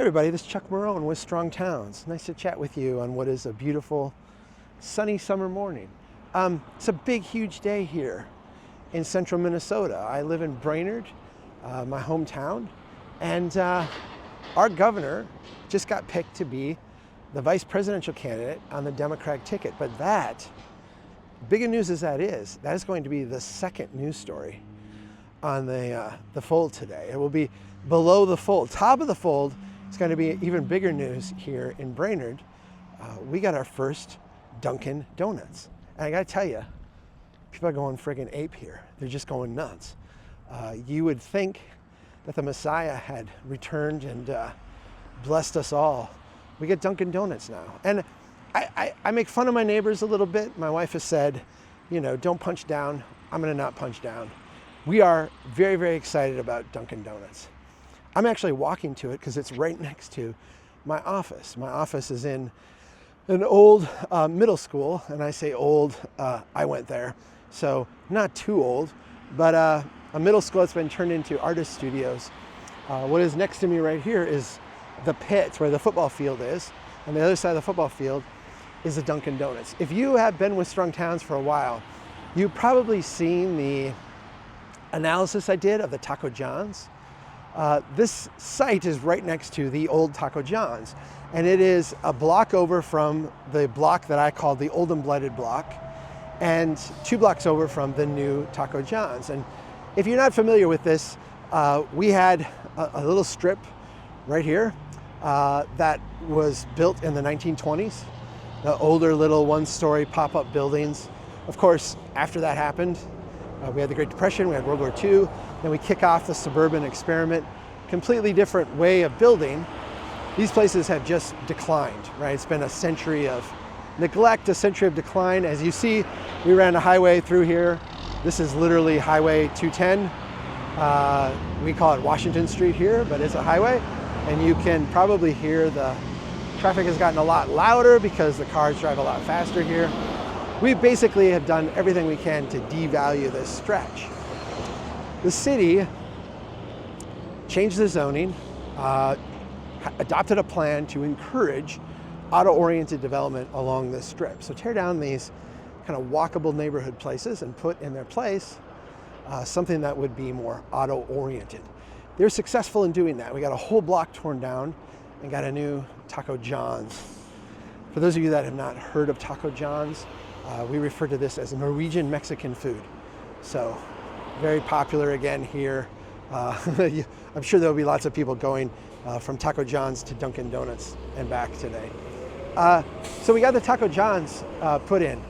everybody, this is Chuck Marone with Strong Towns. Nice to chat with you on what is a beautiful, sunny summer morning. It's a big, huge day here in central Minnesota. I live in Brainerd, my hometown, and our governor just got picked to be the vice presidential candidate on the Democratic ticket. But that, big news as that is going to be the second news story on the Fold today. It will be below the fold. Top of the fold, it's going to be even bigger news here in Brainerd. We got our first Dunkin Donuts. And I got to tell you, people are going friggin' ape here. They're just going nuts. You would think that the Messiah had returned and blessed us all. We get Dunkin Donuts now. And I make fun of my neighbors a little bit. My wife has said, you know, don't punch down. I'm going to not punch down. We are very, very excited about Dunkin Donuts. I'm actually walking to it because it's right next to my office. My office is in an old middle school, and I say old, I went there, so not too old, but a middle school that's been turned into artist studios. What is next to me right here is the pit where the football field is, and the other side of the football field is the Dunkin Donuts. If you have been with Strong Towns for a while, you've probably seen the analysis I did of the Taco John's. This site is right next to the old Taco John's, and it is a block over from the block that I call the Old and Blighted block, and 2 blocks over from the new Taco John's. And if you're not familiar with this, we had a little strip right here that was built in the 1920s, the older little one-story pop-up buildings. Of course, after that happened, we had the Great Depression, we had World War II, then we kick off the suburban experiment, completely different way of building. These places have just declined, right? It's been a century of neglect, a century of decline. As you see, we ran a highway through here. This is literally Highway 210. We call it Washington Street here, but it's a highway. And you can probably hear the traffic has gotten a lot louder because the cars drive a lot faster here. We basically have done everything we can to devalue this stretch. The city changed the zoning, adopted a plan to encourage auto-oriented development along this strip. So tear down these kind of walkable neighborhood places and put in their place something that would be more auto-oriented. They're successful in doing that. We got a whole block torn down and got a new Taco John's. For those of you that have not heard of Taco John's, we refer to this as Norwegian Mexican food. So very popular again here. I'm sure there'll be lots of people going from Taco John's to Dunkin Donuts and back today. So we got the Taco John's put in.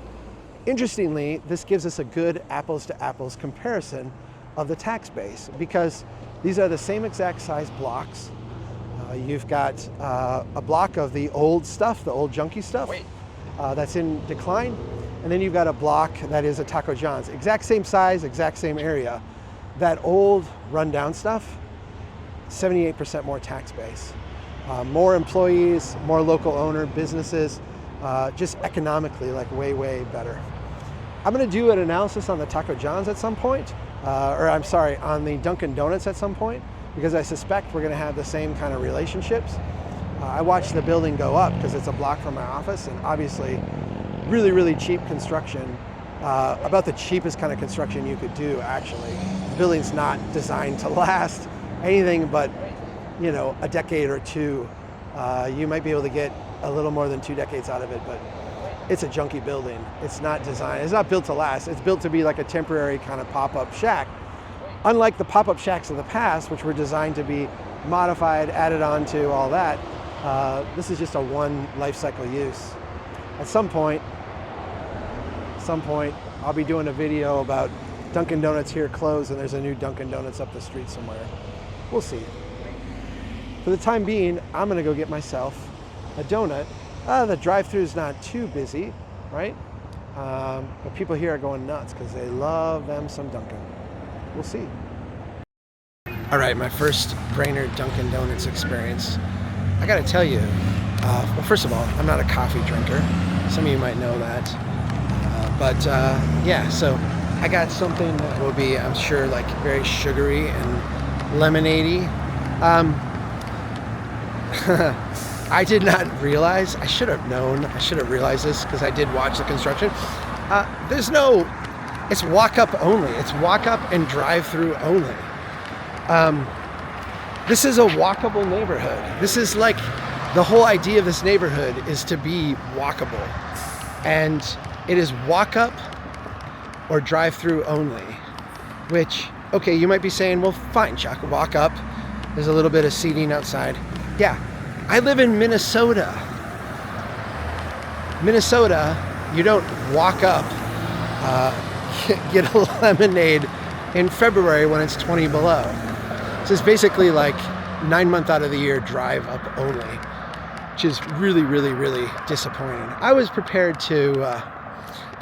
Interestingly, this gives us a good apples to apples comparison of the tax base because these are the same exact size blocks. You've got a block of the old stuff, the old junky stuff that's in decline. And then you've got a block that is a Taco John's. Exact same size, exact same area. That old rundown stuff, 78% more tax base. More employees, more local owner businesses, just economically like way, way better. I'm gonna do an analysis on the Taco John's at some point, on the Dunkin Donuts at some point, because I suspect we're gonna have the same kind of relationships. I watched the building go up because it's a block from my office, and obviously really, really cheap construction, about the cheapest kind of construction you could do, actually. The building's not designed to last anything but, you know, a decade or two. You might be able to get a little more than 2 decades out of it, but it's a junky building. It's not designed, it's not built to last. It's built to be like a temporary kind of pop-up shack. Unlike the pop-up shacks of the past, which were designed to be modified, added on to all that, this is just a one life cycle use. At some point, I'll be doing a video about Dunkin Donuts here closed and there's a new Dunkin Donuts up the street somewhere. We'll see. For the time being, I'm gonna go get myself a donut. The drive-thru is not too busy, right? But people here are going nuts because they love them some Dunkin. We'll see. All right, my first Brainerd Dunkin Donuts experience. I gotta tell you, well, first of all, I'm not a coffee drinker. Some of you might know that. Yeah, so I got something that will be, I'm sure, like very sugary and lemonade-y. I did not realize, I should have known, I should have realized this because I did watch the construction. It's walk up only. It's walk up and drive through only. This is a walkable neighborhood. This is like, the whole idea of this neighborhood is to be walkable. And it is walk up or drive through only, which, okay, you might be saying, well, fine, Chuck, walk up. There's a little bit of seating outside. Yeah, I live in Minnesota. Minnesota, you don't walk up, get a lemonade in February when it's 20 below. So it's basically like 9 months out of the year, drive up only, which is really, really, really disappointing. I was prepared to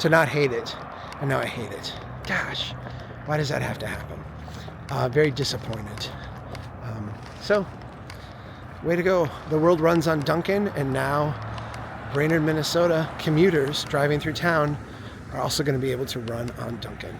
not hate it, and now I hate it. Gosh, why does that have to happen? Very disappointed. So, way to go. The world runs on Dunkin', and now Brainerd, Minnesota commuters driving through town are also going to be able to run on Dunkin'.